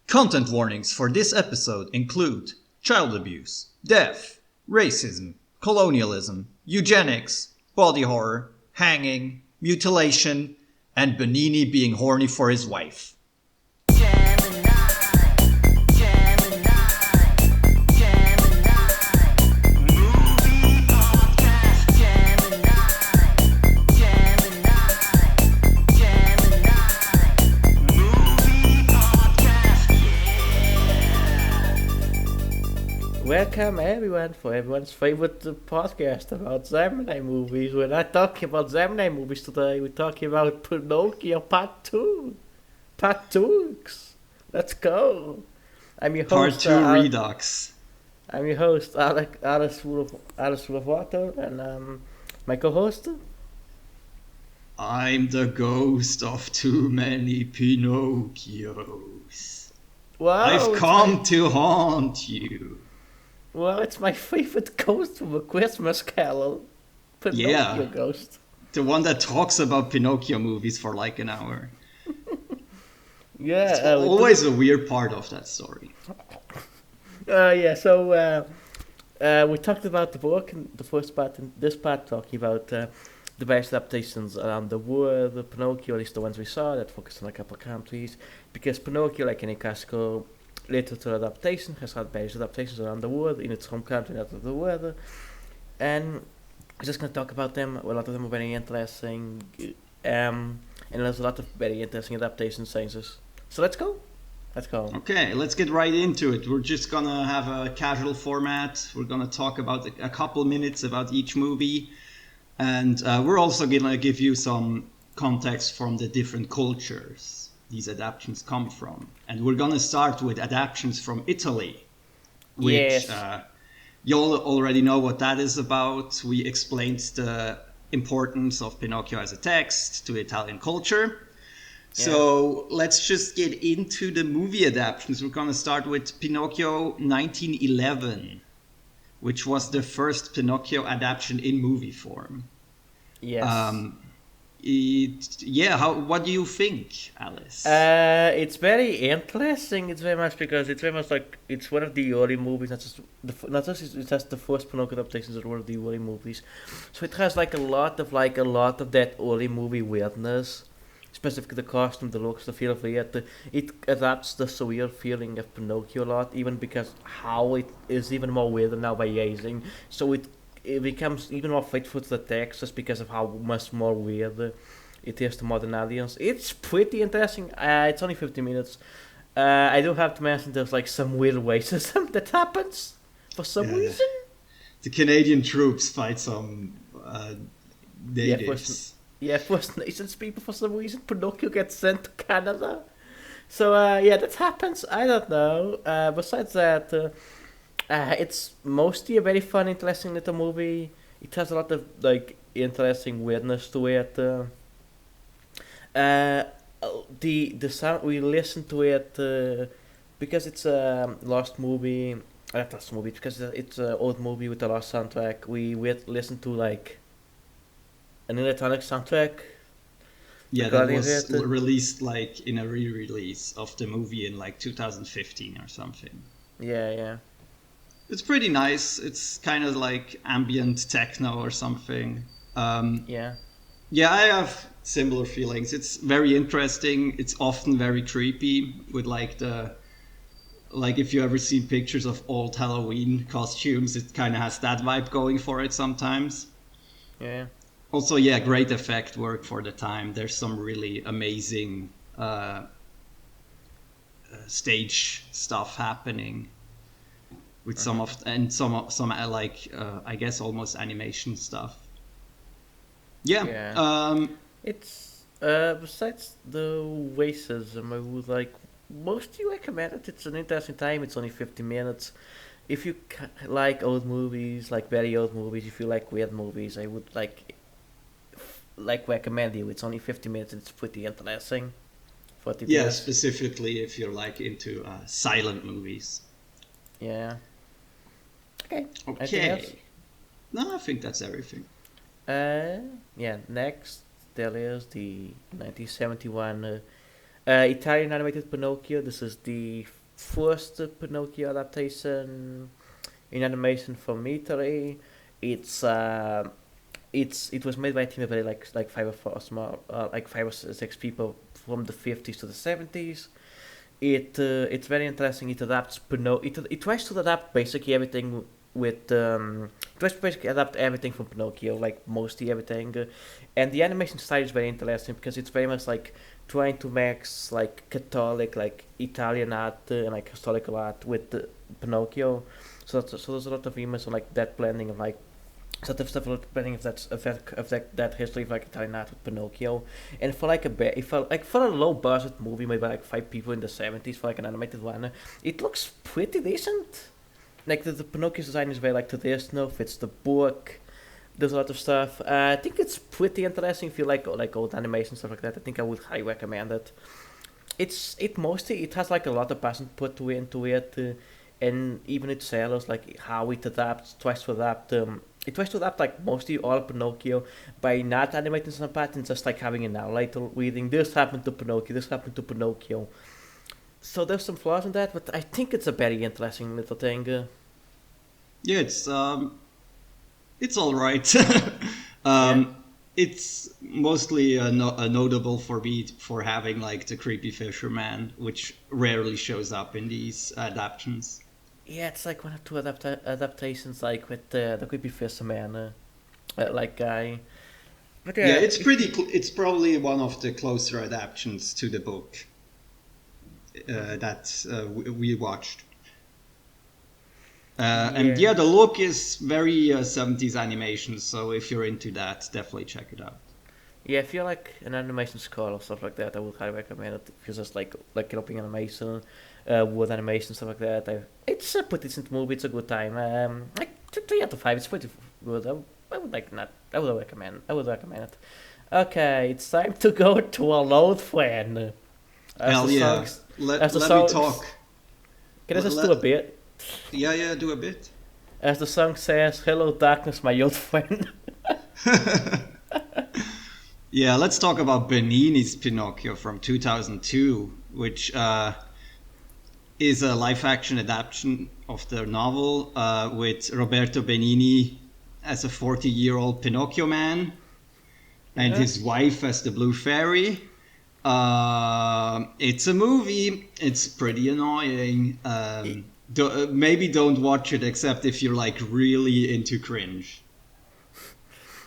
Content warnings for this episode include child abuse, death, racism, colonialism, eugenics, body horror, hanging, mutilation, and Benini being horny for his wife. Welcome everyone for everyone's favorite podcast about Gemini movies. We're not talking about Gemini movies today, we're talking about Pinocchio Part 2. Part 2. Let's go. I'm your host. Part 2 Redux. I'm your host, Alice full of water, and my co-host. I'm the ghost of too many Pinocchios. Wow, I've come to haunt you. Well, it's my favorite ghost from A Christmas Carol. Pinocchio ghost. The one that talks about Pinocchio movies for like an hour. Yeah. It's always a weird part of that story. So we talked about the book in the first part, and this part talking about the various adaptations around the world, the Pinocchio, at least the ones we saw, that focus on a couple of countries, because Pinocchio, like any classical literature adaptation, has had various adaptations around the world, in its home country and out of the world, and we're just going to talk about them. A lot of them are very interesting, and there's a lot of very interesting adaptation sciences. So let's go. Okay, let's get right into it. We're just going to have a casual format. We're going to talk about a couple minutes about each movie, and we're also going to give you some context from the different cultures these adaptations come from. And we're going to start with adaptations from Italy, which you all already know what that is about. We explained the importance of Pinocchio as a text to Italian culture. Yeah. So let's just get into the movie adaptations. We're going to start with Pinocchio 1911, which was the first Pinocchio adaptation in movie form. Yes. What do you think, Alice? It's very interesting. It's very much like it's one of the early movies. It's just the first Pinocchio adaptations that were the early movies. So it has like a lot of that early movie weirdness, specifically the costume, the looks, the feel of it. It adapts the surreal feeling of Pinocchio a lot, even because how it is even more weird now by aging. So it becomes even more faithful to the text just because of how much more weird it is to modern audience. It's pretty interesting. It's only 50 minutes. I do have to mention there's like some weird racism that happens for some reason. The Canadian troops fight some natives. First Nations people for some reason. Pinocchio gets sent to Canada. So that happens. I don't know. Besides that, it's mostly a very fun, interesting little movie. It has a lot of like interesting weirdness to it. The sound we listen to it because it's a because it's an old movie with a lost soundtrack. We listen to like an electronic soundtrack. Yeah, that was released like in a re-release of the movie in like 2015 or something. Yeah. It's pretty nice. It's kind of like ambient techno or something. Yeah, I have similar feelings. It's very interesting. It's often very creepy with like if you ever seen pictures of old Halloween costumes, it kind of has that vibe going for it sometimes. Yeah. Also, great effect work for the time. There's some really amazing stage stuff happening. With some I guess almost animation stuff. It's besides the racism, I would like mostly recommend it. It's an interesting time. It's only 50 minutes. If you like old movies, like very old movies, if you like weird movies, I would like recommend you. It's only 50 minutes. It's pretty interesting. Specifically if you're like into silent movies. Yeah. Okay. No, I think that's everything. Next there is the 1971 Italian animated Pinocchio. This is the first Pinocchio adaptation in animation for me today. It's it was made by a team of like five or four small like five or six people from the 50s to the 70s. It's very interesting. It adapts it tries to adapt basically everything with it tries to basically adapt everything from Pinocchio, like mostly everything, and the animation style is very interesting because it's very much like trying to mix like Catholic, like Italian art and like historical art with Pinocchio. So there's a lot of images on like that blending of like sort of stuff blending of that history of like Italian art with Pinocchio, and for like a bit, it felt like for a low budget movie made by like five people in the 70s for like an animated one, it looks pretty decent. Like the Pinocchio design is very like traditional, fits the book. There's a lot of stuff. I think it's pretty interesting if you like old animation stuff like that. I think I would highly recommend it. It has like a lot of passion put into it, and even it sells like how it adapts, tries to adapt. It tries to adapt like mostly all Pinocchio by not animating some patterns, just like having an narrator reading. This happened to Pinocchio. This happened to Pinocchio. So there's some flaws in that, but I think it's a very interesting little thing. Yeah, it's all right. Yeah. It's mostly notable for me for having like the creepy fisherman, which rarely shows up in these adaptations. Yeah, it's like one or two adaptations, like with the creepy fisherman, like guy. But Yeah, yeah, it's pretty. It's probably one of the closer adaptations to the book that we watched. And yeah, yeah, the look is very 70s animation, so if you're into that, definitely check it out. yeah. If you like an animation score or stuff like that, I would highly recommend it. If you just like helping animation, wood animation stuff like that, it's a pretty decent movie. It's a good time. Like 3 out of 5. It's pretty good. I would like not. I would recommend. I would recommend it. Okay, it's time to go to our old friend. As Hell the yeah. songs, Let as the let me songs. talk. Can I Let, just do a let, bit? yeah, do a bit. As the song says, "Hello, darkness, my old friend." Yeah, let's talk about Benini's Pinocchio from 2002, which is a live-action adaptation of the novel with Roberto Benini as a 40-year-old Pinocchio man and Yeah. his wife as the Blue Fairy. It's a movie. It's pretty annoying. Maybe don't watch it except if you're like really into cringe.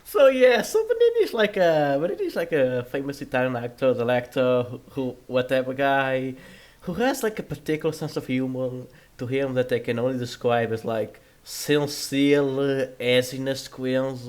So yeah, so Benini's like a famous Italian actor, the actor who whatever guy, who has like a particular sense of humor to him that they can only describe as like sincere asiness squeals.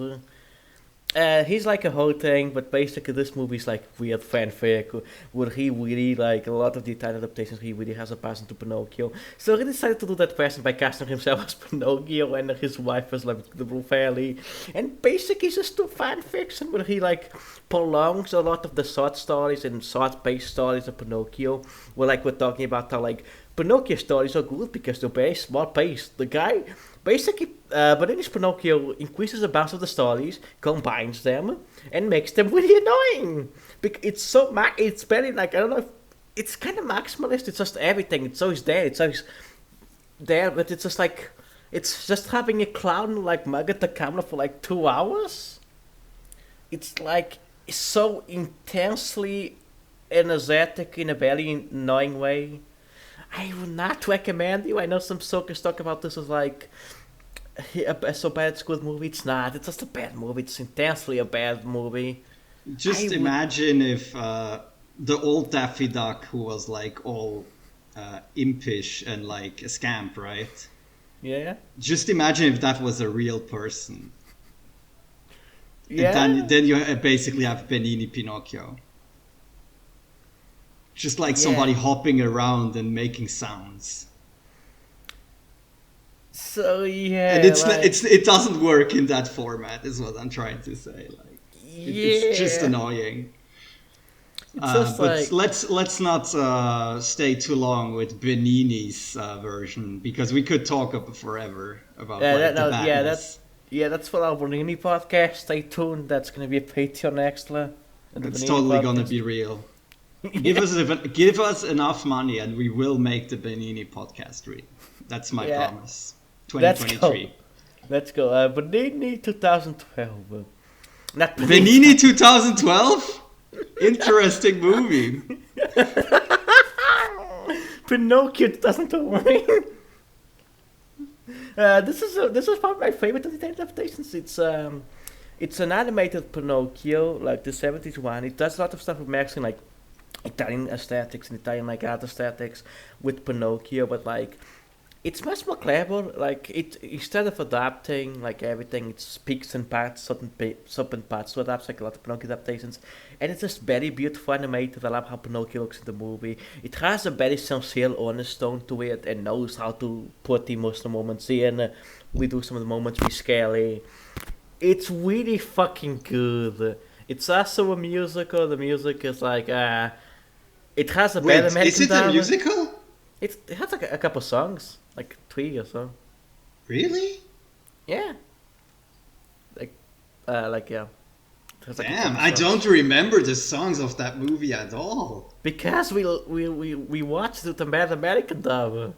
He's like a whole thing, but basically this movie's like weird fanfic where he really like a lot of the Italian adaptations. He really has a passion to Pinocchio, so he decided to do that passion by casting himself as Pinocchio and his wife as like the Blue Fairy, and basically it's just two fan fiction where he like prolongs a lot of the short stories and short-based stories of Pinocchio. Where like we're talking about how like Pinocchio stories are good because they're very small paced. The guy basically, but in his Pinocchio increases the bounds of the stories, combines them, and makes them really annoying. It's it's very like I don't know. It's kind of maximalist. It's just everything. It's always there. It's always there, but it's just like it's just having a clown like mug at the camera for like 2 hours. It's like so intensely energetic in a very annoying way. I would not recommend you. I know some suckers talk about this as like so bad it's a good movie. It's not. It's just a bad movie. It's intensely a bad movie. I Just would. imagine if the old Daffy Duck, who was like all impish and like a scamp, right? Yeah. Just imagine if that was a real person. And Yeah. then you basically have Benini Pinocchio. Just like Yeah. somebody hopping around and making sounds. So And yeah, like it doesn't work in that format, is what I'm trying to say. Like it's just yeah. annoying. It's just But like let's not stay too long with Benini's version because we could talk up forever about yeah. like That the no, yeah. badness. That's for our Bonini podcast. Stay tuned. That's gonna be a Patreon extra. In the It's Bonini totally gonna podcast. be real. Give us enough money, and we will make the Benini podcast real. That's my Yeah, promise. let's go. 2023. Let's go. Benigni 2012. Not Benini Benigni. 2012. Interesting movie. Pinocchio 2012. This is probably my favorite of the adaptations. It's an animated Pinocchio, like the 70s one. It does a lot of stuff with mixing like Italian aesthetics and Italian like art aesthetics with Pinocchio, but like it's much more clever. Like it instead of adapting like everything, it speaks in parts, certain parts to adapt like a lot of Pinocchio adaptations, and it's just very beautiful animated. I love how Pinocchio looks in the movie. It has a very sincere, honest tone to it, and knows how to put the emotional moments in. We do some of the moments be scary. It's really fucking good. It's also a musical. The music is like it has a better Wait, is American it a drama. musical? It has like a couple songs, like 3 or so. Really? Yeah, yeah. It has like a Damn, couple I songs. don't remember the songs of that movie at all. Because we watched it the Bad American dub.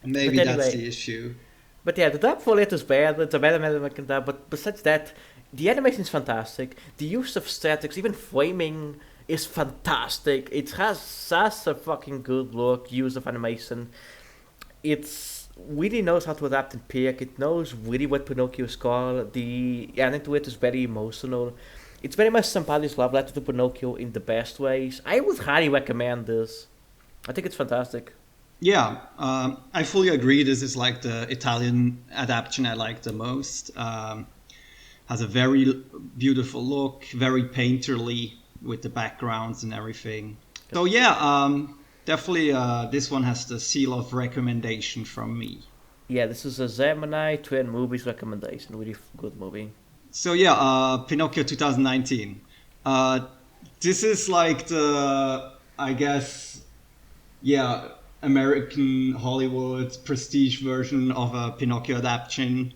Maybe But that's anyway, the issue. but yeah, the dub for it is bad. It's a Bad American dub. But besides that, the animation is fantastic. The use of statics, even framing, is fantastic. It has such a fucking good look, use of animation. It's really knows how to adapt and pick. It knows really what Pinocchio is called. The ending to it is very emotional. It's very much somebody's love letter to Pinocchio in the best ways. I would highly recommend this. I think it's fantastic. Yeah, I fully agree. This is like the Italian adaptation I like the most. Has a very beautiful look, very painterly with the backgrounds and everything. So yeah, definitely this one has the seal of recommendation from me. Yeah, this is a Gemini Twin Movies recommendation. Really good movie. So yeah, Pinocchio 2019. This is like the, I guess, yeah, American Hollywood prestige version of a Pinocchio adaptation.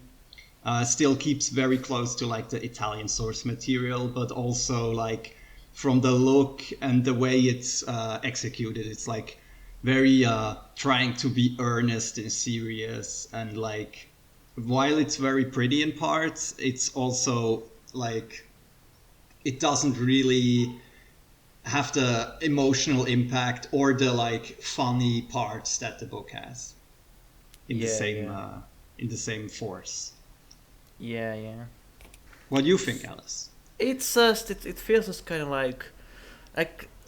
Still keeps very close to like the Italian source material, but also like from the look and the way it's executed, it's like very trying to be earnest and serious, and like while it's very pretty in parts, it's also like it doesn't really have the emotional impact or the like funny parts that the book has in the Yeah, same yeah, in the same force. yeah, yeah. What do you think, Alice? It's just it feels just kind of like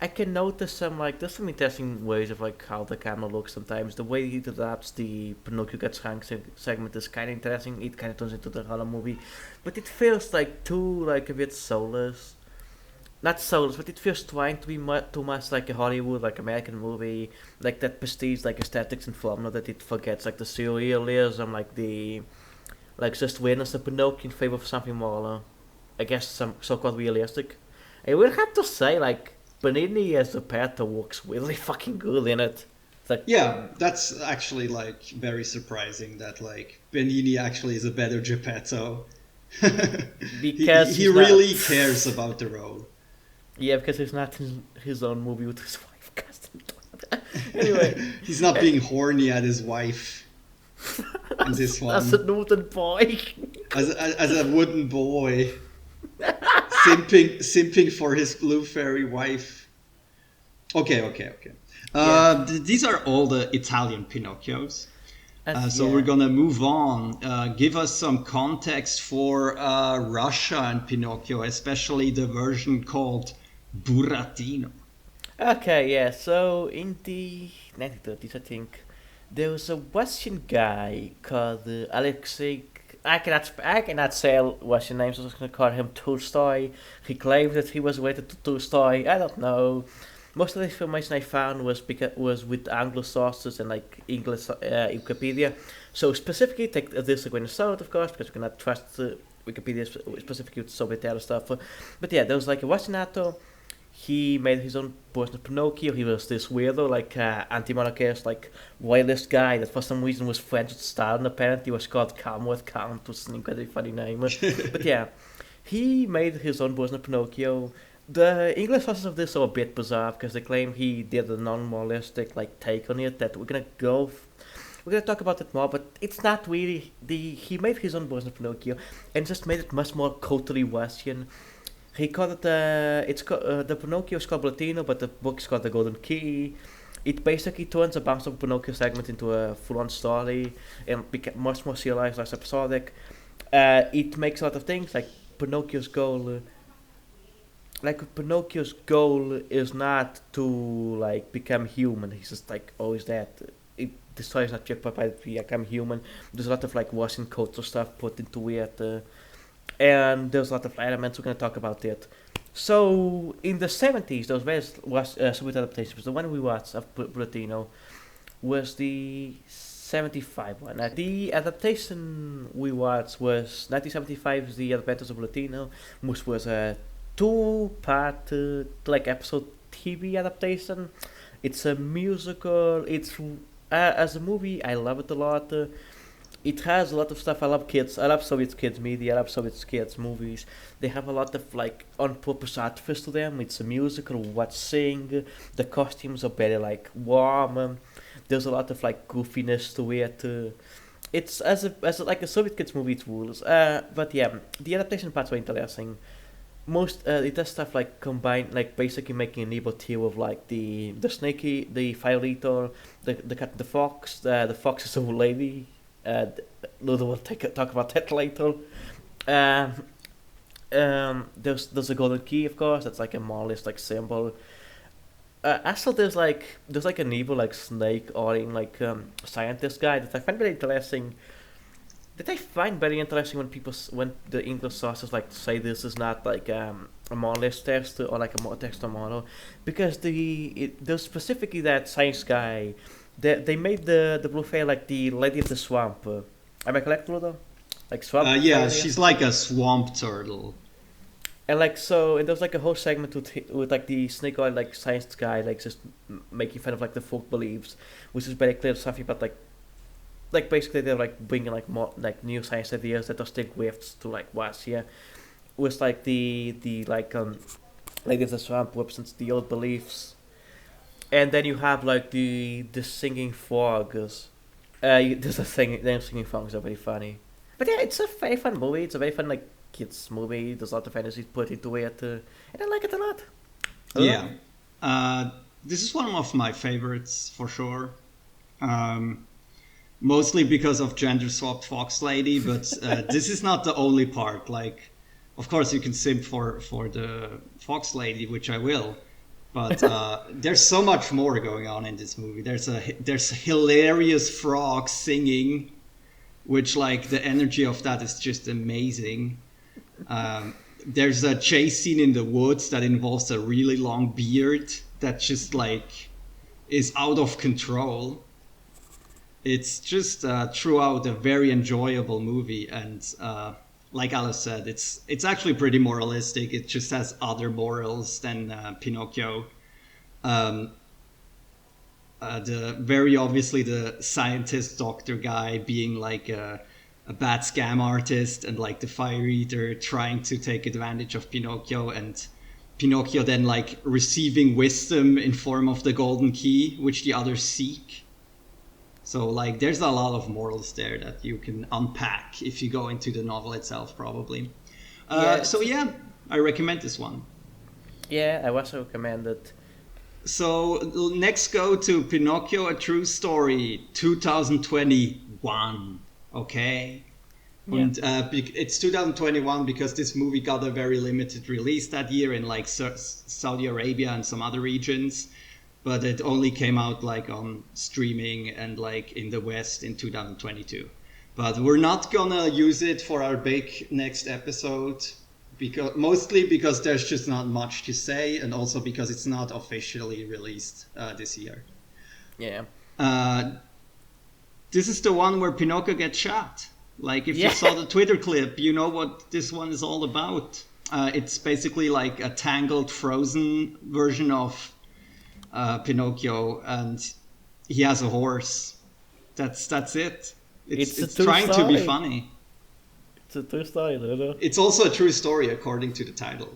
I can notice some like there's some interesting ways of like how the camera looks sometimes. The way it adapts the Pinocchio gets hung segment is kind of interesting. It kind of turns into the horror movie, but it feels like too like a bit soulless. Not soulless, but it feels trying to be too much like a Hollywood, like American movie, like that prestige, like aesthetics and formula that it forgets, like the surrealism, like the like just witness the Pinocchio in favor of something more, I guess, some so-called realistic. I will have to say, like Benigni as a Geppetto works really fucking good in it. It's like Yeah, that's actually like very surprising that like Benini actually is a better Geppetto. because He he's not, really cares about the role. yeah, because he's not in his own movie with his wife. Anyway, He's not being horny at his wife in this that's a one. Northern boy. As a wooden boy, simping for his blue fairy wife. Okay. Yeah, These are all the Italian Pinocchios. So we're yeah. gonna move on. Give us some context for Russia and Pinocchio, especially the version called Burattino. Okay, yeah. So in the 1930s, I think there was a Russian guy called Alexei. I cannot say Russian names. So I'm just gonna call him Tolstoy. He claimed that he was related to Tolstoy. I don't know. Most of the information I found was with Anglo sources and like English Wikipedia. So specifically, take this a grain of salt, of course, because we cannot trust Wikipedia specifically with Soviet era stuff. But yeah, there was like a Russian actor. He made his own version of Pinocchio. He was this weirdo, like anti-monarchist, like royalist guy that for some reason was friends with Stalin. Apparently, was called Commonwealth Count, which is an incredibly funny name. But yeah, he made his own version of Pinocchio. The English sources of this are a bit bizarre because they claim he did a non-moralistic like take on it. That we're gonna talk about it more, but it's not really the. He made his own version of Pinocchio and just made it much more culturally Western. He called it the Pinocchio is called Latino, but the book is called The Golden Key. It basically turns a bounce of Pinocchio segment into a full-on story and became much more serialized, less episodic. It makes a lot of things Pinocchio's goal. Pinocchio's goal is not to become human. He's just always that. The story is not just by become human. There's a lot of Western culture stuff put into it, and there's a lot of elements we're gonna talk about it. So in the 70s, there was various Soviet adaptations. The one we watched of Buratino was the 75 one. The adaptation we watched was 1975's The Adventures of Buratino, which was a two-part episode TV adaptation. It's a musical. It's as a movie, I love it a lot. It has a lot of stuff. I love kids. I love Soviet kids media. I love Soviet kids movies. They have a lot of on-purpose artifice to them. It's a musical. What sing? The costumes are very warm. There's a lot of goofiness to it. It's as a Soviet kids movie. It rules. But yeah, the adaptation parts were interesting. Most it does stuff combine basically making an evil tale of the snaky, the fire eater, the cat, the fox. The fox is a lady. Luther will talk about that later. There's a golden key, of course. That's a moralist symbol. Also, there's an evil snake or scientist guy that I find very interesting. That I find very interesting when the English sources say this is not a moralist text or a moral text or moral, because there's specifically that science guy. They made the blue fairy the lady of the swamp. Am I correct, Ludo? Swamp. Yeah, she's like a swamp turtle. And and there's a whole segment with the snake oil science guy just making fun of the folk beliefs, which is very clear stuff about basically they're bringing more new science ideas that are still gifts to what's here, with the lady of the swamp represents the old beliefs. And then you have the singing frogs. There's a thing. Them singing frogs are very funny. But yeah, it's a very fun movie. It's a very fun kids movie. There's a lot of fantasy put into it, and I like it a lot. Yeah, this is one of my favorites for sure. Mostly because of gender swapped fox lady, but this is not the only part. Of course, you can simp for the fox lady, which I will. But there's so much more going on in this movie. There's hilarious frogs singing, which the energy of that is just amazing. There's a chase scene in the woods that involves a really long beard that just is out of control. It's just throughout a very enjoyable movie, and like Alice said, it's actually pretty moralistic. It just has other morals than Pinocchio. Very obviously the scientist doctor guy being a bad scam artist, and the fire eater trying to take advantage of Pinocchio, and Pinocchio then receiving wisdom in form of the golden key, which the others seek. So there's a lot of morals there that you can unpack if you go into the novel itself, probably. So yeah, I recommend this one. Yeah, I also recommend it. So next go to Pinocchio, A True Story, 2021. Okay. Yeah. And it's 2021 because this movie got a very limited release that year in Saudi Arabia and some other regions. But it only came out on streaming and in the West in 2022. But we're not gonna use it for our big next episode, mostly because there's just not much to say, and also because it's not officially released this year. Yeah. This is the one where Pinocchio gets shot. If you saw the Twitter clip, you know what this one is all about. It's basically a tangled, frozen version of Pinocchio, and he has a horse. That's it. It's trying to be funny. It's a true story, Ludo. It's also a true story according to the title.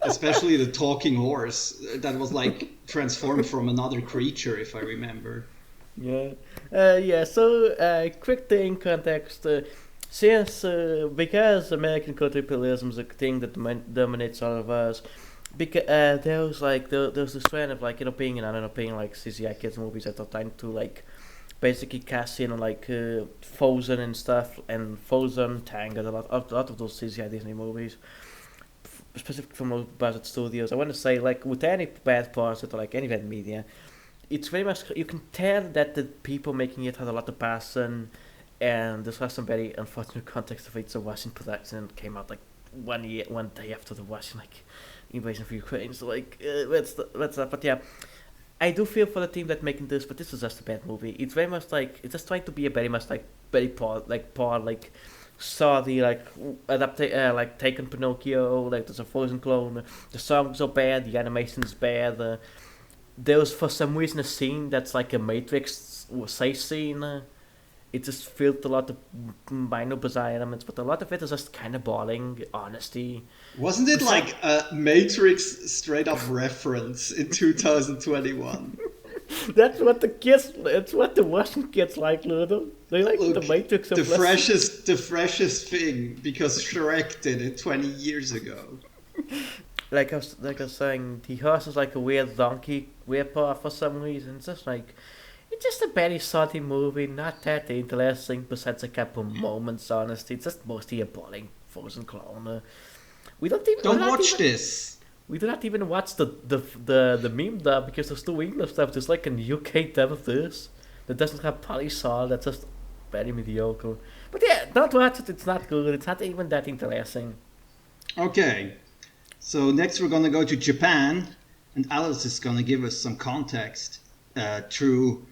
especially the talking horse that was like transformed from another creature, if I remember. Yeah, yeah. So, quick thing context. Since because American culturalism is a thing that dominates all of us, because there was this trend of like being I don't know being like CGI kids movies at the time to like basically cast in on like Frozen and stuff and Frozen, Tangled, a lot of those CGI Disney movies, specifically from those budget studios. I want to say like with any bad parts or like any bad media, it's very much you can tell that the people making it had a lot of passion, and this has some very unfortunate context of it's a Russian production and came out like 1 day after the Russian like invasion of Ukraine. So like that's that. But yeah, I do feel for the team that making this, but this is just a bad movie. It's very much like it's just trying to be a very much like very poor like saw the like like taken Pinocchio like there's a Frozen clone. The songs are bad, the animation's bad. There was for some reason a scene that's like a Matrix safe scene. It just filled a lot of minor bizarre elements, but a lot of it is just kind of boring. Honesty. Wasn't it like a Matrix straight up reference in 2021? That's what the kids. It's what the Russian kids like, Ludo. They like Look, the Matrix. the freshest thing because Shrek did it 20 years ago. Like I was saying, the horse is like a weird donkey, weird part for some reason. It's just a very salty movie, not that interesting, besides a couple moments, honestly. It's just mostly a boring Frozen clone. We don't even. Don't watch this. We do not even watch the meme dub because there's no English stuff. There's like a UK dub of this that doesn't have polysol. That's just very mediocre. But yeah, don't watch it. It's not good. It's not even that interesting. Okay, so next we're gonna go to Japan, and Alice is gonna give us some context through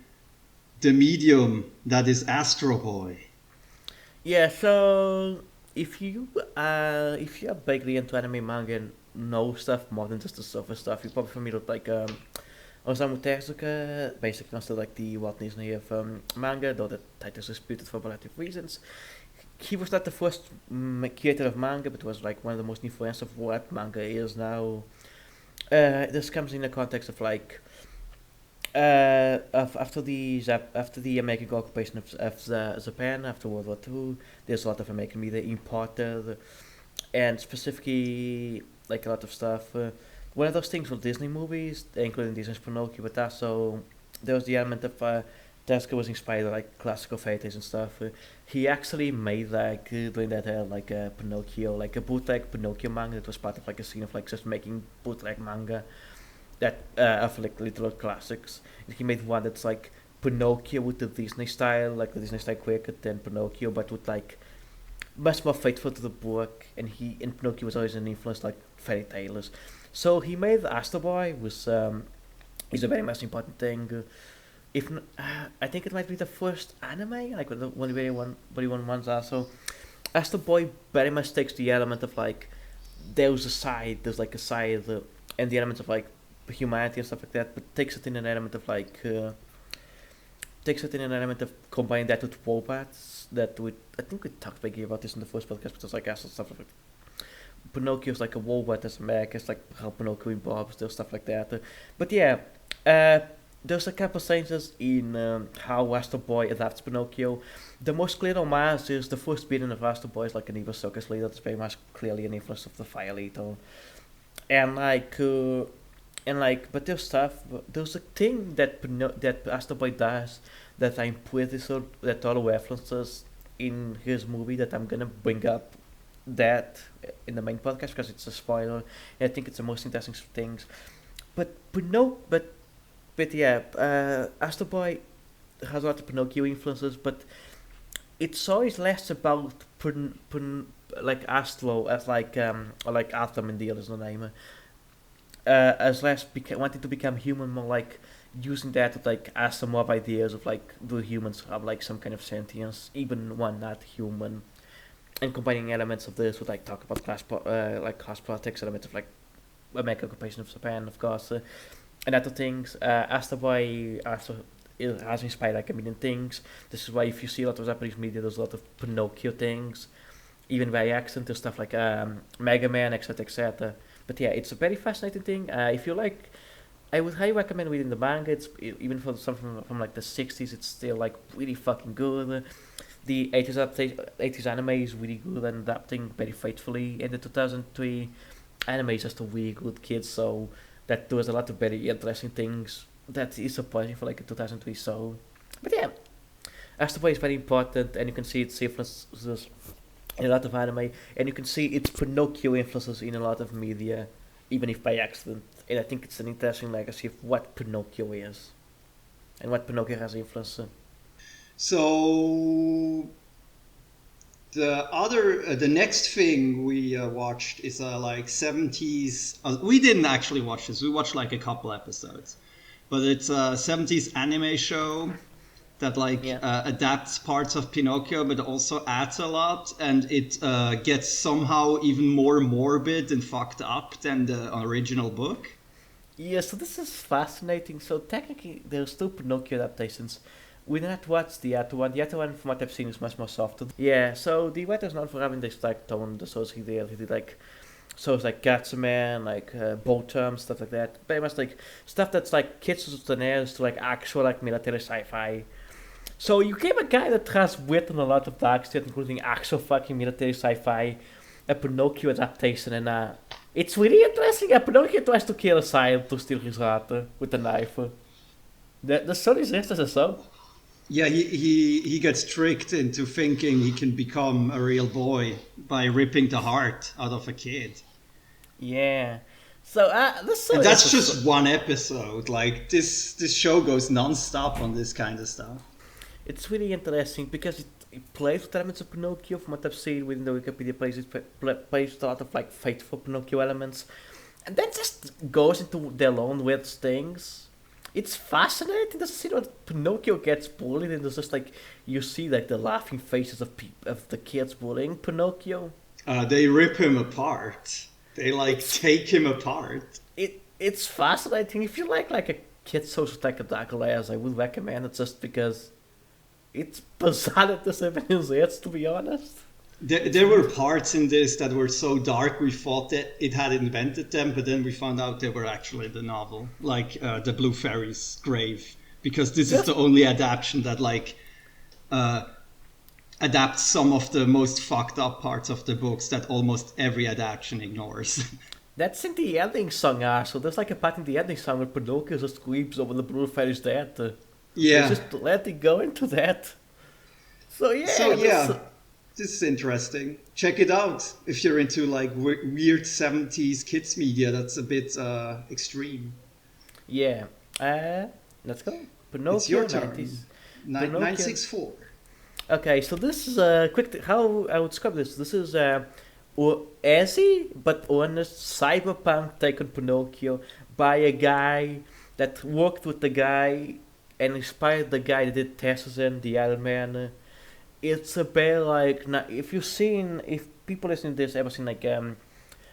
the medium that is Astro Boy. Yeah. So if you're bigly into anime manga and know stuff more than just the surface stuff, you're probably familiar with like Osamu Tezuka, basically also like the Walt Disney of manga, though the title is disputed for a variety of reasons. He was not the first creator of manga, but was like one of the most influential of what manga is now. This comes in the context of like after the American occupation of Japan after World War II, there's a lot of American media imported, and specifically like a lot of stuff. One of those things with Disney movies, including Disney's Pinocchio, but also there was the element of Tezuka was inspired by like classical fairy tales and stuff. He actually made like during that like a Pinocchio, like a bootleg Pinocchio manga that was part of like a scene of like just making bootleg manga that of like literal classics. And he made one that's like Pinocchio with the Disney style, like the Disney style quicker than Pinocchio, but with like much more faithful to the book. And Pinocchio was always an influence like fairy tales. So he made Astro Boy, was is a very much important thing. If I think it might be the first anime, like the one very one ones are. So Astro Boy very much takes the element of like there's like a side, and the elements of like humanity and stuff like that, but takes it in an element of like combining that with robots. I think we talked about this in the first podcast, but there's like actual stuff like Pinocchio's like a robot as America's like how Pinocchio evolves, there's stuff like that. But yeah, there's a couple senses in how Astro Boy adapts Pinocchio. The most clear homage is the first villain of Astro Boy is like an evil circus leader that's very much clearly an influence of the Fire Leader. And but there's a thing that Astro Boy does that I'm pretty sure that all references in his movie that I'm gonna bring up that in the main podcast because it's a spoiler. And I think it's the most interesting things. But yeah, Astro Boy has a lot of Pinocchio influences, but it's always less about like Astro as like or like Atom in the other's the name. As less wanting to become human, more like using that to like ask some more ideas of like do humans have like some kind of sentience, even one not human, and combining elements of this with like talk about class politics, elements of like American occupation of Japan, of course, and other things. Astro Boy also it has inspired like a million things. This is why if you see a lot of Japanese media, there's a lot of Pinocchio things, even by accent, there's stuff like Mega Man, etc., etc. But yeah, it's a very fascinating thing. If you like, I would highly recommend reading the manga. Even for something from like the '60s, it's still like really fucking good. The '80s anime is really good and adapting very faithfully. And the 2003 anime is just a really good kid, so that does a lot of very interesting things. That is surprising for like a 2003 so. But yeah, Astro Boy is very important, and you can see its influences in a lot of anime, and you can see its Pinocchio influences in a lot of media, even if by accident. And I think it's an interesting legacy of what Pinocchio is, and what Pinocchio has influenced. So the next thing we watched is like 70s. We didn't actually watch this. We watched like a couple episodes, but it's a 70s anime show that like adapts parts of Pinocchio, but also adds a lot, and it gets somehow even more morbid and fucked up than the original book. Yeah, so this is fascinating. So technically, there's two Pinocchio adaptations. We did not watch the other one. The other one, from what I've seen, is much more softer. Yeah, so the writer is known for having this like tone. The shows he did. He did like shows like Gatchaman, like Bolt stuff like that. Very much like stuff that's like kids with the nails to like actual like military sci-fi. So you gave a guy that has written a lot of dark stuff, including actual fucking military sci-fi, a Pinocchio adaptation, and it's really interesting. Pinocchio tries to kill a child to steal his heart with a knife. The son is just as a son. Yeah, he gets tricked into thinking he can become a real boy by ripping the heart out of a kid. Yeah. So and that's just one episode. Like this show goes non-stop on this kind of stuff. It's really interesting because it plays with elements of Pinocchio. From what I've seen within the Wikipedia plays, it plays with a lot of like faithful Pinocchio elements, and then just goes into their own weird things. It's fascinating to see when Pinocchio gets bullied, and there's just like you see like the laughing faces of the kids bullying Pinocchio. They rip him apart. They like take him apart. It's fascinating. If you like a kid social psychedelic, I would recommend it just because it's bizarre at the 70s, to be honest. There were parts in this that were so dark we thought that it had invented them, but then we found out they were actually the novel, like the Blue Fairy's Grave, because this is the only adaptation that like adapts some of the most fucked up parts of the books that almost every adaptation ignores. That's in the ending song, so there's like a part in the ending song where Pinocchio just weeps over the Blue Fairy's death. Yeah. Just let it go into that. So this is interesting. Check it out if you're into like weird 70s kids media. That's a bit extreme. Yeah. Let's go. Pinocchio. It's your turn. 90s. 964. Okay, so this is a quick. How I would describe this? This is easy but honest cyberpunk take on Pinocchio by a guy that worked with the guy and inspired the guy that did Tarzan, the Iron Man. It's a bit like if people listening to this ever seen like a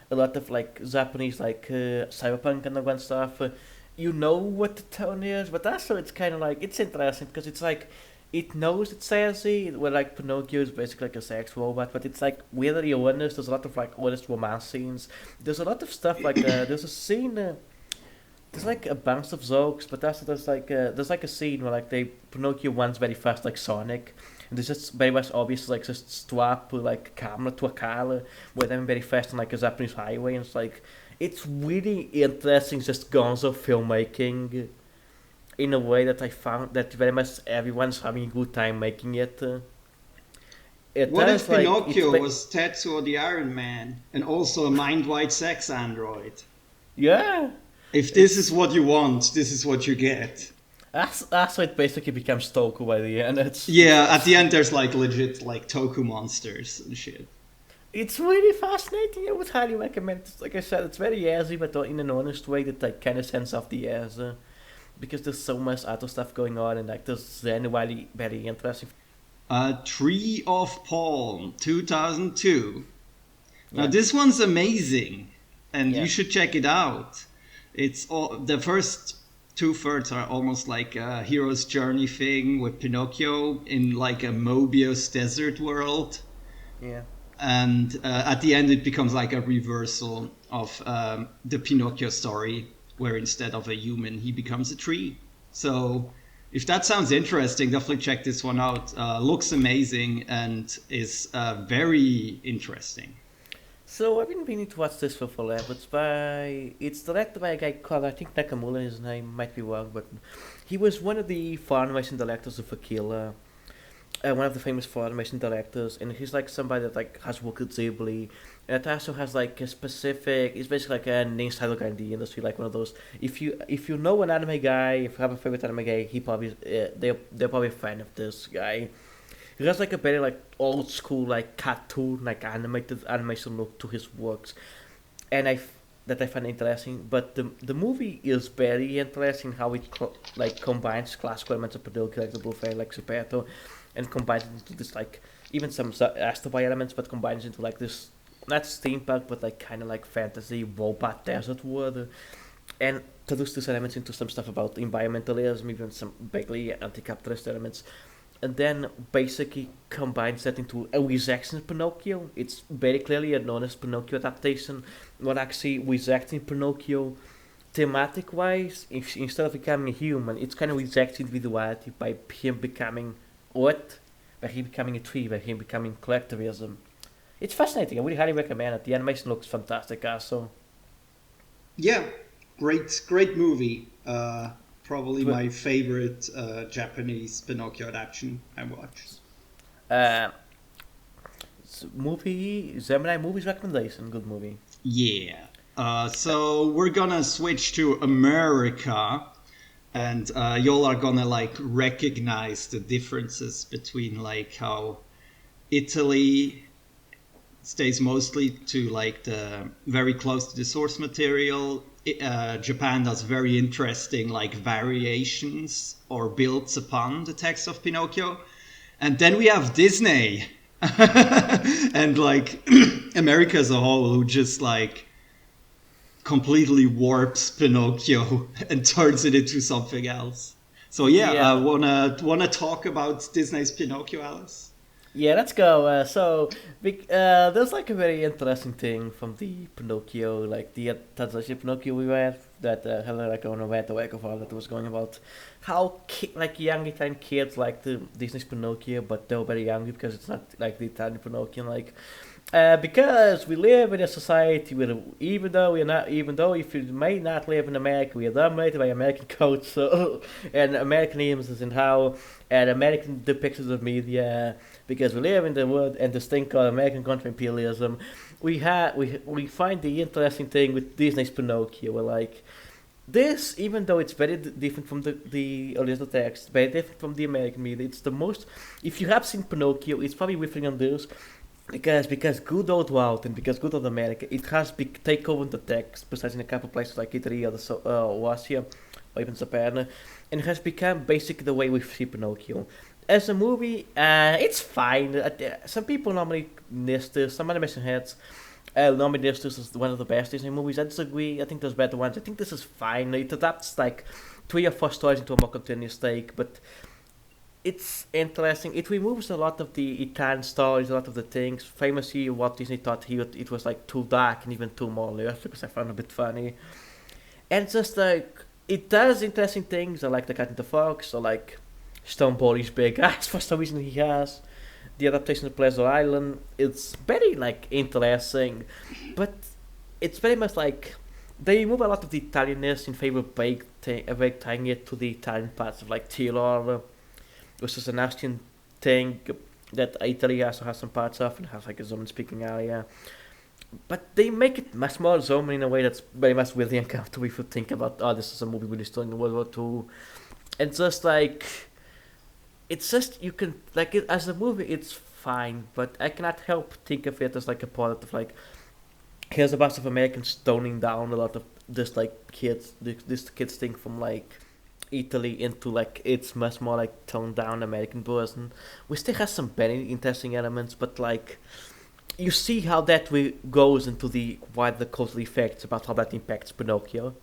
lot of like Japanese like cyberpunk and all that stuff, you know what the tone is. But also it's kind of like it's interesting because it's like it knows it's sassy. Where like Pinocchio is basically like a sex robot, but it's like weirdly honest. There's a lot of like honest romance scenes. There's a lot of stuff like there's a scene. There's like a bunch of jokes, but also there's like a scene where like Pinocchio runs very fast like Sonic, and there's just very much obvious like just swap like camera to a car where they're very fast on like a Japanese highway, and it's really interesting just gonzo filmmaking in a way that I found that very much everyone's having a good time making it. What if Pinocchio was Tetsuo the Iron Man and also a mind-wide sex android? Yeah. If this is what you want, this is what you get. That's it basically becomes Toku by the end. At the end there's like legit like Toku monsters and shit. It's really fascinating. I would highly recommend it. Like I said, it's very easy, but in an honest way that like kind of sends off the airs. Because there's so much other stuff going on, and like there's genuinely very interesting. Tree of Palm, 2002. Now this one's amazing, and you should check it out. It's all the first 2/3 are almost like a hero's journey thing with Pinocchio in like a Mobius desert world. Yeah. and at the end it becomes like a reversal of the Pinocchio story, where instead of a human he becomes a tree. So if that sounds interesting, definitely check this one out. Looks amazing and is very interesting. So I've been meaning to watch this for forever. It's directed by a guy called, I think, Nakamura. His name might be wrong, but he was one of the foreign animation directors of Akira, one of the famous foreign animation directors, and he's like somebody that like has worked at Ghibli. And it also has like a specific. It's basically like an insider guy in the industry, like one of those. If you know an anime guy, if you have a favorite anime guy, he probably they're probably a fan of this guy. He has like a very like old school like cartoon like animated animation look to his works, and that I find interesting. But the movie is very interesting how it like combines classical elements of Pinocchio like the Blue Fairy like Geppetto, and combines it into this like even some Astro Boy elements, but combines into like this not steampunk but like kind of like fantasy robot desert world, and introduce these elements into some stuff about environmentalism, even some vaguely anti-capitalist elements, and then basically combines that into a resurrection of Pinocchio. It's very clearly a honest Pinocchio adaptation, not actually resurrecting Pinocchio thematic wise. If instead of becoming a human, it's kind of rejecting individuality by him becoming what? By him becoming a tree, by him becoming collectivism. It's fascinating. I really highly recommend it. The animation looks fantastic also. Yeah, great movie. Probably But, my favorite Japanese Pinocchio adaptation I watched. uh, movie, Gemini movies recommendation, good movie. Yeah. So we're gonna switch to America, and y'all are gonna like recognize the differences between like how Italy stays mostly to like the very close to the source material. Japan does very interesting like variations or builds upon the text of Pinocchio, and then we have Disney and like America as a whole, who just like completely warps Pinocchio and turns it into something else. So yeah, Yeah, wanna talk about Disney's Pinocchio, Alice? yeah, let's go. There's like a very interesting thing from the Pinocchio, like the translation Pinocchio we read that had like on a red awake of all that was going about how like young Italian kids like the Disney's Pinocchio, but they're very young because it's not like the Italian Pinocchio, like because we live in a society where even though if you may not live in America, we are dominated by American culture and American images and how and American depictions of media, because we live in the world and this thing called American country imperialism. We find the interesting thing with Disney's Pinocchio, where like this, even though it's very different from the original text, very different from the American media, it's the most. If you have seen Pinocchio, it's probably within on this because good old Walt and because good old America, it has take over the text, besides in a couple places like Italy or Russia or even Japan, and it has become basically the way we see Pinocchio. As a movie, it's fine. Some people normally list this, some animation heads normally list this as one of the best Disney movies. I disagree. I think there's better ones. I think this is fine. It adapts like 3 or 4 stories into a more continuous take, but it's interesting. It removes a lot of the Italian stories, a lot of the things. Famously, what Disney thought it was like too dark and even too more earth, because I found it a bit funny. And just like it does interesting things. I like the Cat and the Fox. I like Stonebody's big ass for some reason he has. The adaptation of Pleasure Island. It's very like interesting, but it's very much like they remove a lot of the Italianness in favor of tying it to the Italian parts of like Tirol, which is an Austrian thing that Italy also has some parts of and has like a German speaking area. But they make it much more German in a way that's very much really uncomfortable if you think about, oh, this is a movie really during World War Two. And just like, it's just, you can, like, it, as a movie, it's fine, but I cannot help think of it as like a product of like, here's a bunch of Americans toning down a lot of this like this kids thing from like Italy into like it's much more like toned down American version. We still has some very interesting elements, but like you see how that goes into the wider cultural effects about how that impacts Pinocchio.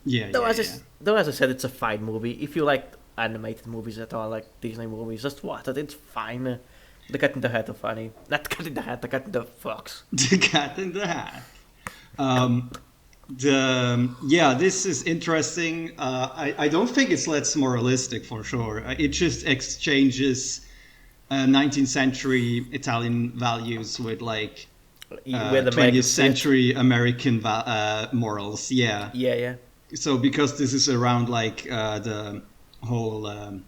Yeah, Though yeah, as yeah. though as I said, it's a fine movie. If you like animated movies that are like Disney movies, just watch it. It's fine. The Cat in the Hat are funny. Not the Cat in the Hat, the Cat in the Fox. The Cat in the Hat. Um, this is interesting. I don't think it's less moralistic for sure. It just exchanges 19th century Italian values with like Where the 20th century American morals. Yeah. Yeah. So because this is around like the whole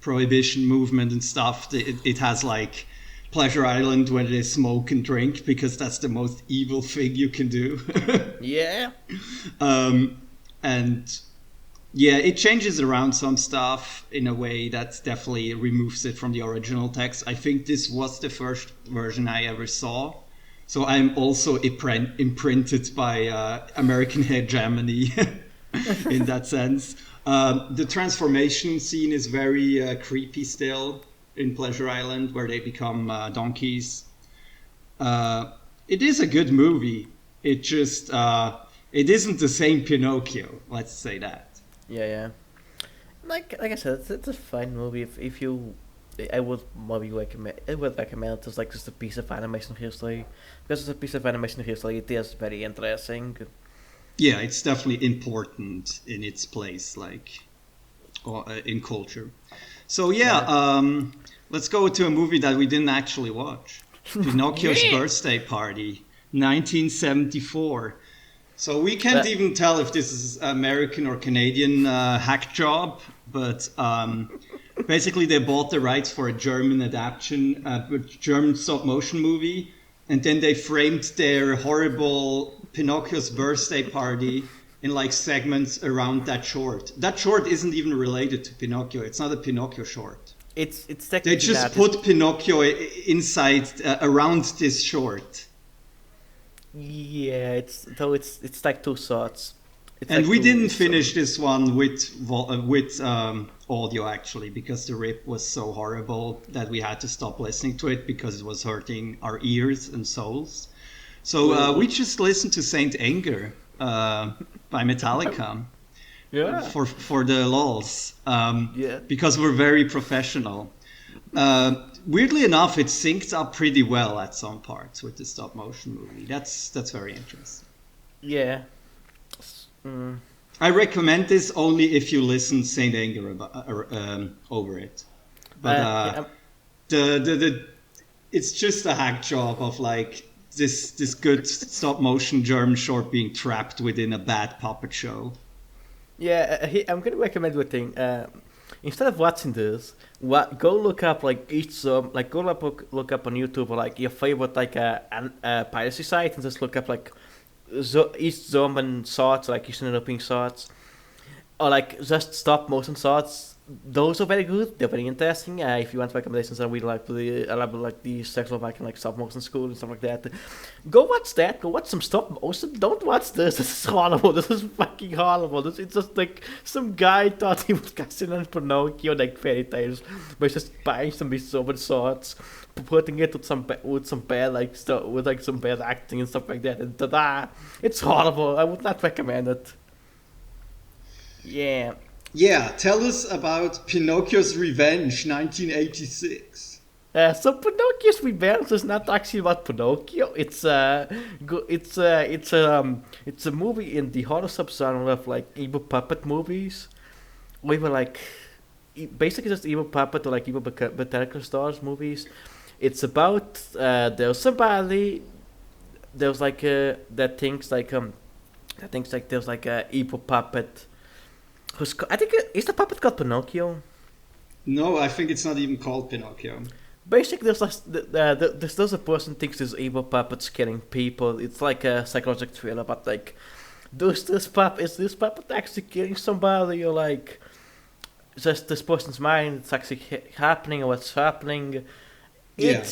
prohibition movement and stuff, it has like Pleasure Island where they smoke and drink because that's the most evil thing you can do. Yeah. And yeah, it changes around some stuff in a way that definitely removes it from the original text. I think this was the first version I ever saw. So I'm also imprinted by American hegemony in that sense. The transformation scene is very creepy still in Pleasure Island, where they become donkeys. It is a good movie. It just it isn't the same Pinocchio. Let's say that. Yeah. Like I said, it's a fine movie. If you, I would maybe recommend. I would recommend it as like just a piece of animation history, because it's a piece of animation history. It is very interesting. Yeah, it's definitely important in its place, like in culture. So let's go to a movie that we didn't actually watch. Pinocchio's Birthday Party, 1974. So we can't even tell if this is American or Canadian hack job, but basically they bought the rights for a German adaptation, a German stop motion movie, and then they framed their horrible Pinocchio's Birthday Party in like segments around that short. That short isn't even related to Pinocchio. It's not a Pinocchio short. It's technically they just put Pinocchio inside around this short. Yeah, it's like two shots. And like we didn't finish this one with audio actually, because the rip was so horrible that we had to stop listening to it because it was hurting our ears and souls. So we just listened to Saint Anger by Metallica. Yeah. For the lols. Yeah. Because we're very professional. Weirdly enough, it synced up pretty well at some parts with the stop motion movie. That's very interesting. Yeah. I recommend this only if you listen Saint Anger over it. But it's just a hack job of like this good stop motion German short being trapped within a bad puppet show. Yeah, I'm gonna recommend one thing. Instead of watching this, go look up like look up on YouTube or like your favorite like piracy site and just look up like East German shots, like Eastern European shots, or like just stop motion shots. Those are very good. They're very interesting. If you want recommendations, I really like the Czechoslovakian like stop motion school and stuff like that. Go watch that. Go watch some stop motion. Don't watch this. This is horrible. This is fucking horrible. It's just like some guy thought he was casting on Pinocchio like fairy tales by just buying some German shots, putting it with some bad like stuff with like some bad acting and stuff like that. And ta-da! It's horrible. I would not recommend it. Yeah. Yeah, tell us about Pinocchio's Revenge, 1986. So Pinocchio's Revenge is not actually about Pinocchio. It's a movie in the horror subgenre of like evil puppet movies. We were like basically just evil puppet or like evil botanical stars movies. It's about there's somebody there's like that thinks like there's like a evil puppet. I think is the puppet called Pinocchio? No, I think it's not even called Pinocchio. Basically, there's a person thinks this evil puppet's killing people. It's like a psychological thriller, but like, is this puppet actually killing somebody, or like, just this person's mind? It's actually happening, or what's happening? Yeah.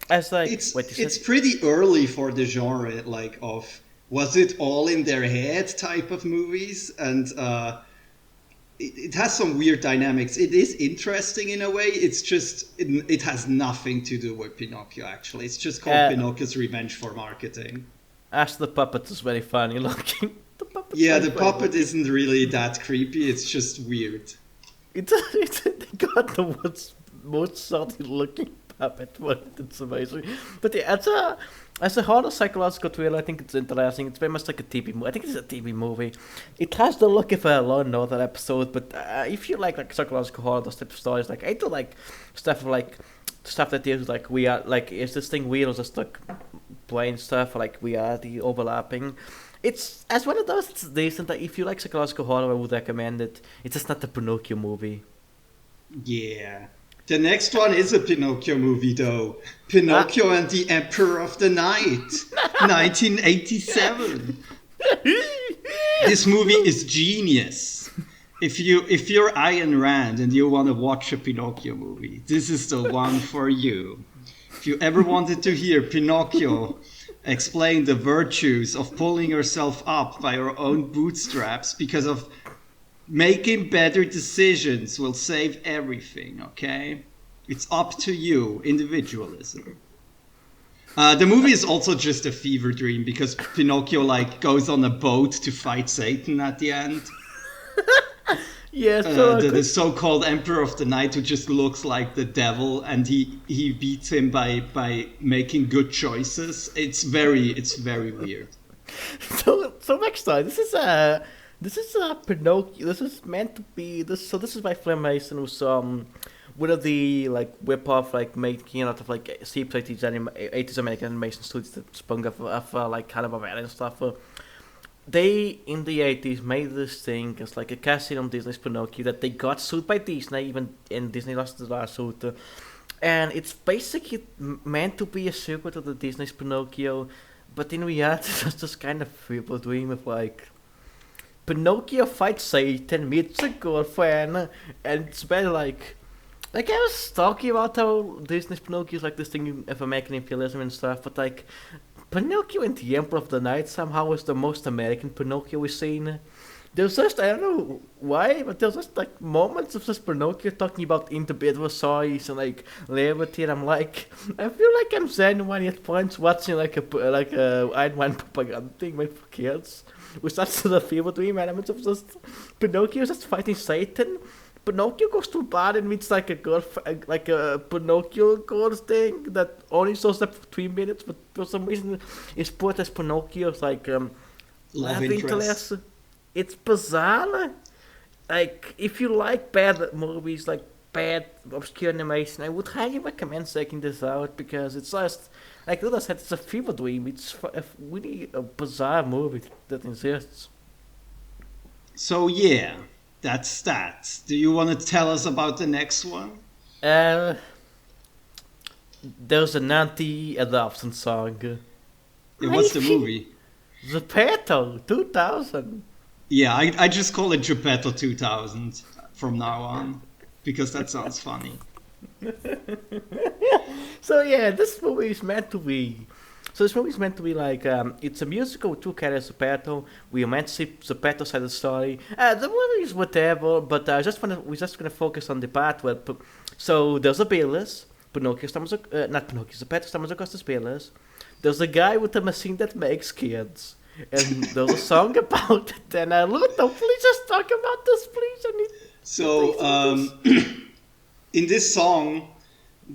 It's pretty early for the genre, like of. Was it all in their head type of movies? And it has some weird dynamics. It is interesting in a way. It's just, it has nothing to do with Pinocchio, actually. It's just called Pinocchio's Revenge for marketing. As the puppet is very funny looking. The puppet isn't really that creepy. It's just weird. They got the most salty looking puppet one. It's amazing. But yeah, as a horror psychological thriller, I think it's interesting. It's very much like a TV movie. I think it's a TV movie. It has the look of a Law and Order episode, but if you like psychological horror, those type of stories, like I do like stuff that deals with, like we are like, is this thing real or just like brain stuff, or like reality overlapping. It's as one of those. It's decent. Like, if you like psychological horror, I would recommend it. It's just not the Pinocchio movie. Yeah. The next one is a Pinocchio movie, though. Pinocchio and the Emperor of the Night, 1987. This movie is genius. If you're Ayn Rand and you want to watch a Pinocchio movie, this is the one for you. If you ever wanted to hear Pinocchio explain the virtues of pulling yourself up by your own bootstraps because of making better decisions will save everything, okay? It's up to you, individualism. The movie is also just a fever dream because Pinocchio like goes on a boat to fight Satan at the end. Yeah, the so-called Emperor of the Night, who just looks like the devil, and he beats him by making good choices. It's very weird. So next time, this is a Pinocchio. This is meant to be this. So this is by Flynn Mason, who's one of the like whip-off like making out of like cheap 80s American animation studios that sprung up of like Hanna-Barbera and stuff. They in the 80s made this thing as like a casting on Disney's Pinocchio that they got sued by Disney, even and Disney lost the lawsuit. And it's basically meant to be a sequel to the Disney's Pinocchio, but in reality it's just kind of feeble dream of like Pinocchio fights Satan, meets a girlfriend, and it's very like I was talking about how Disney's Pinocchio is like this thing of American imperialism and stuff, but like Pinocchio and the Emperor of the Night somehow is the most American Pinocchio we've seen. There's just, I don't know why, but there's just like moments of just Pinocchio talking about individual stories and like liberty, and I'm like, I feel like I'm genuinely at points watching like a Iron Man propaganda thing made for kids, with such the fever dream elements of just Pinocchio just fighting Satan. Pinocchio goes too bad and meets like a girl, like a Pinocchio girl thing that only shows up for 3 minutes, but for some reason it's put as Pinocchio's like love interest. It's bizarre. Like, if you like bad movies, like bad obscure animation, I would highly recommend checking this out because it's just like Luda said, it's a fever dream. It's really a bizarre movie that exists. So yeah. That's that. Do you want to tell us about the next one? There's an anti-adoption song. Yeah, what's the movie? Geppetto 2000. Yeah, I just call it Geppetto 2000 from now on because that sounds funny. So yeah, this movie is meant to be. So this movie is meant to be like it's a musical with two characters, Geppetto. We are meant to see Geppetto's side of the story. The movie is whatever, but we're just gonna focus on the part where. So there's a Beerless, Pinocchio stumbles, not Pinocchio, Geppetto stumbles across the Beerless. There's a guy with a machine that makes kids, and there's a song about it. And Ludo, please just talk about this, please. I need. So in this song,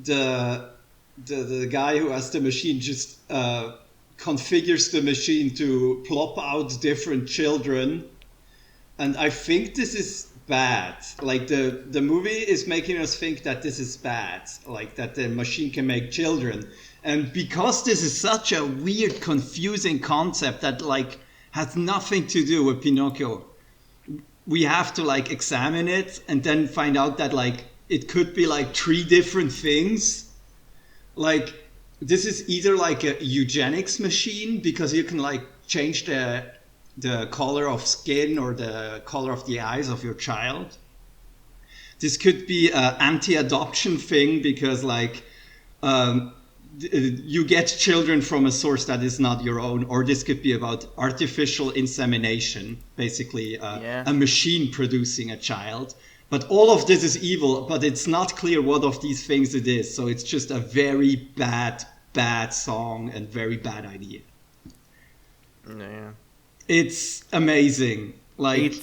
the guy who has the machine just configures the machine to plop out different children, and I think this is bad. Like the movie is making us think that this is bad, like that the machine can make children, and because this is such a weird, confusing concept that like has nothing to do with Pinocchio, we have to like examine it and then find out that like it could be like 3 different things. Like, this is either like a eugenics machine because you can like change the color of skin or the color of the eyes of your child. This could be an anti-adoption thing because like you get children from a source that is not your own, or this could be about artificial insemination, basically a machine producing a child. But all of this is evil, but it's not clear what of these things it is. So it's just a very bad song and very bad idea. Yeah. It's amazing. Like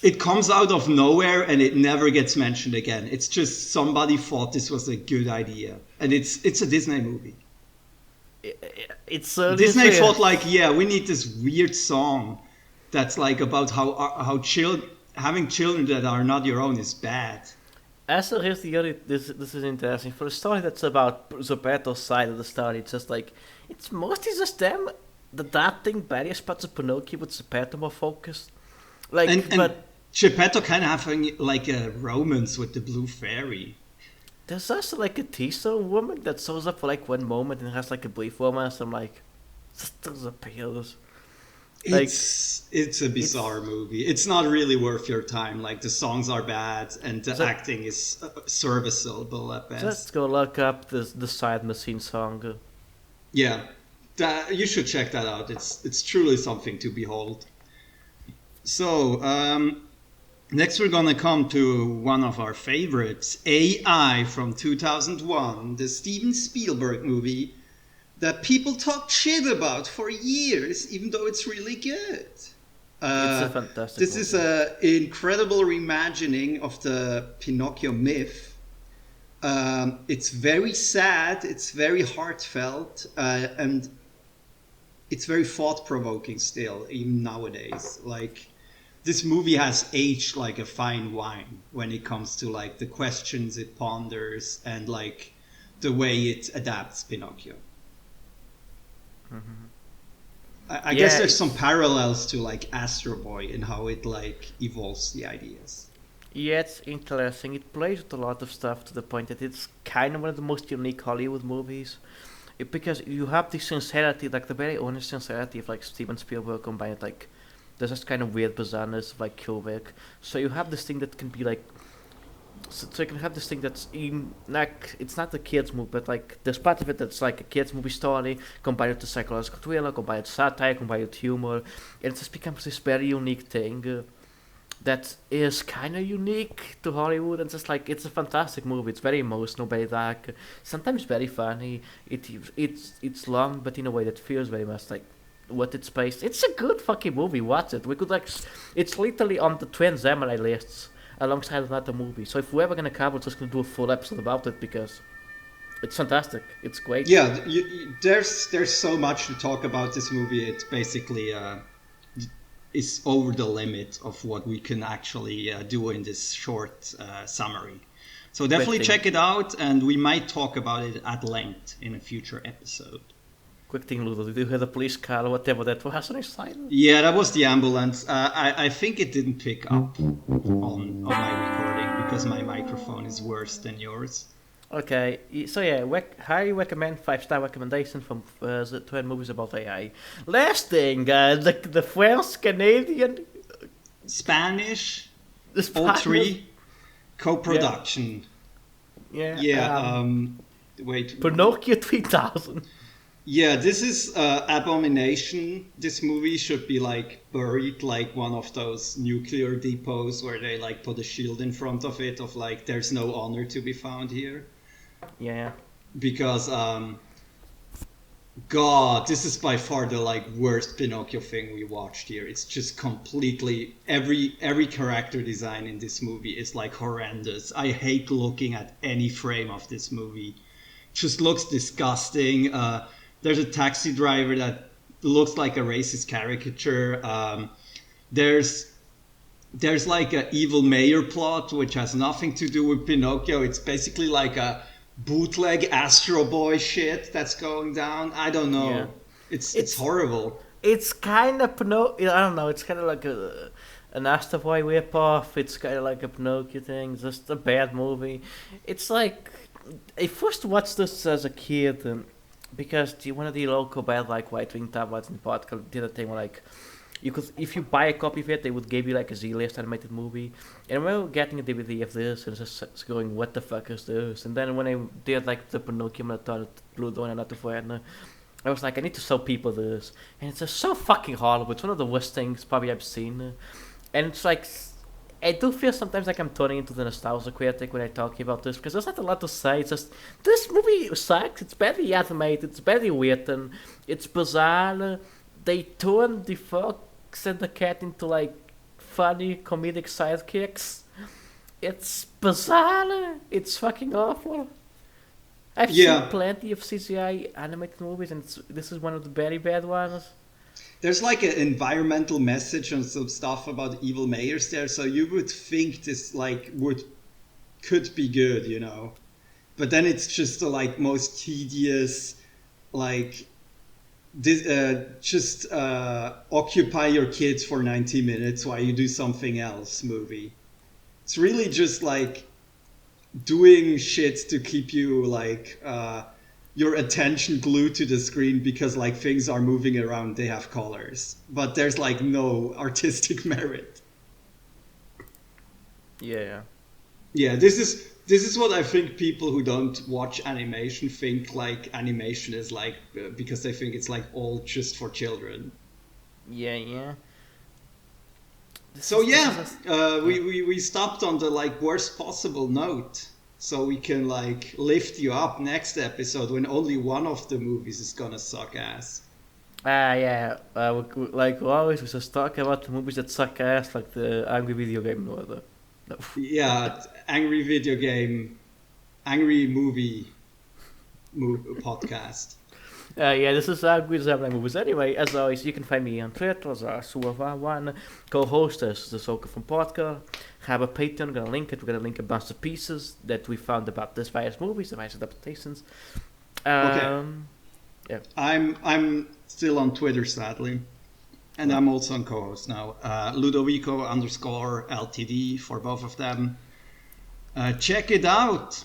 it comes out of nowhere and it never gets mentioned again. It's just somebody thought this was a good idea, and it's a Disney movie. It's so Disney thought like, yeah, we need this weird song that's like about how having children that are not your own is bad. Also, here's the other. This is interesting. For a story that's about Geppetto's side of the story, it's just like it's mostly just them adapting various parts of Pinocchio with Geppetto more focused. Like, And but Geppetto kind of having like a romance with the blue fairy. there's also like a teaser woman that shows up for like one moment and has like a brief romance. I'm like, just disappears. Like, It's a bizarre movie. It's not really worth your time. Like the songs are bad and the So- acting is serviceable at best. just go look up the side machine song. Yeah, you should check that out. It's truly something to behold. So next we're gonna come to one of our favorites, AI from 2001, the Steven Spielberg movie that people talked shit about for years, even though it's really good. It's a fantastic. This movie. is an incredible reimagining of the Pinocchio myth. It's very sad, it's very heartfelt, and it's very thought-provoking still, even nowadays. Like, this movie has aged like a fine wine when it comes to like the questions it ponders and like the way it adapts Pinocchio. I guess Yeah, there's some parallels to like Astro Boy in how it like evolves the ideas. Yeah, it's interesting. It plays with a lot of stuff to the point that it's kind of one of the most unique Hollywood movies. Because you have the sincerity, like the very honest sincerity of like Steven Spielberg combined with like there's this kind of weird bizarreness of like Kubrick. So you have this thing that can be like so you can have this thing that's in like it's not a kids movie, but like there's part of it that's like a kids movie story combined with the psychological thriller, combined with satire, combined with humor, and it just becomes this very unique thing. That is kind of unique to Hollywood, and just like it's a fantastic movie. It's very emotional, very dark, sometimes very funny. It's long, but in a way that feels very much like what it's based. It's a good fucking movie. Watch it. We could like, it's literally on the twin Gemini lists alongside another movie. So if we're ever gonna cover, we're just gonna do a full episode about it because it's fantastic. It's great. Yeah, there's so much to talk about this movie. It's basically is over the limit of what we can actually do in this short summary. So definitely thing. check it out, and we might talk about it at length in a future episode. Quick thing, Ludo. Did you hear the police car or whatever that was on his side? Yeah, that was the ambulance. I think it didn't pick up on my recording because my microphone is worse than yours. Okay, so yeah, highly recommend 5-star recommendation from the 12 movies about AI. Last thing, the French Canadian Spanish, the all three, co-production. Yeah. Yeah. Wait. Pinocchio 3000. Yeah, this is Abomination. This movie should be like buried like one of those nuclear depots where they like put a shield in front of it of like there's no honor to be found here. Yeah. Because God, this is by far the like worst Pinocchio thing we watched here. It's just completely every character design in this movie is like horrendous. I hate looking at any frame of this movie. Just looks disgusting. There's a taxi driver that looks like a racist caricature. There's like an evil mayor plot which has nothing to do with Pinocchio. It's basically like a bootleg Astro Boy shit that's going down. I don't know. Yeah. It's horrible. It's kind of Pinocchio. I don't know. It's kind of like an Astro Boy ripoff. It's kind of like a Pinocchio thing. Just a bad movie. It's like I first watched this as a kid, because one of the local bad like right wing tabloids in Portugal did a thing where like you could, if you buy a copy of it, they would give you like a Z-list animated movie. And we were getting a DVD of this and just going, what the fuck is this? And then when I did like the Pinocchio marathon, Blue Dawn and Not Foreigner, I was like, I need to show people this. And it's just so fucking horrible. It's one of the worst things probably I've seen. And it's like, I do feel sometimes like I'm turning into the nostalgia critic when I talk about this, because there's not a lot to say. It's just, this movie sucks. It's badly animated. It's badly written. It's bizarre. They turn the fox and the cat into like funny comedic sidekicks. It's bizarre. It's fucking awful. I've seen plenty of CGI animated movies, and this is one of the very bad ones. There's like an environmental message and some stuff about evil mayors there, so you would think this like could be good, you know. But then it's just the like most tedious, like just occupy your kids for 90 minutes while you do something else movie. It's really just like doing shit to keep you like your attention glued to the screen because like things are moving around, they have colors, but there's like no artistic merit. Yeah. This is what I think people who don't watch animation think like animation is like, because they think it's like all just for children. Yeah. We stopped on the like worst possible note, so we can like lift you up next episode when only one of the movies is gonna suck ass. Like always, we just talk about the movies that suck ass, like the Angry Video Game No. Yeah, angry movie podcast. This is Angry Gemini Movies. Anyway, as always, you can find me on Twitter as Suava1, co-host as the Soka from Podcast. Have a Patreon, gonna link it. We're gonna link a bunch of pieces that we found about this various movies, the various adaptations. Okay. Yeah. I'm still on Twitter, sadly. And I'm also on co-host now. Ludovico_LTD for both of them. Check it out.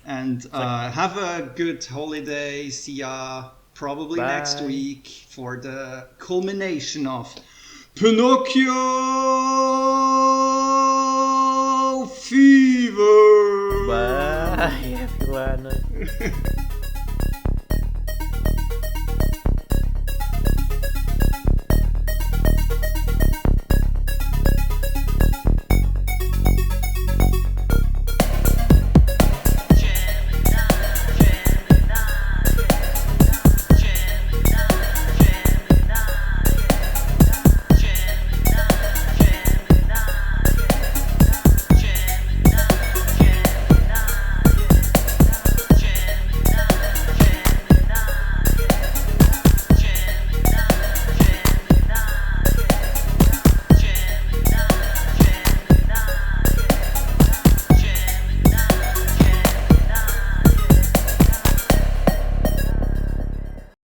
And have a good holiday. See ya probably next week for the culmination of Pinocchio Fever. Bye, everyone.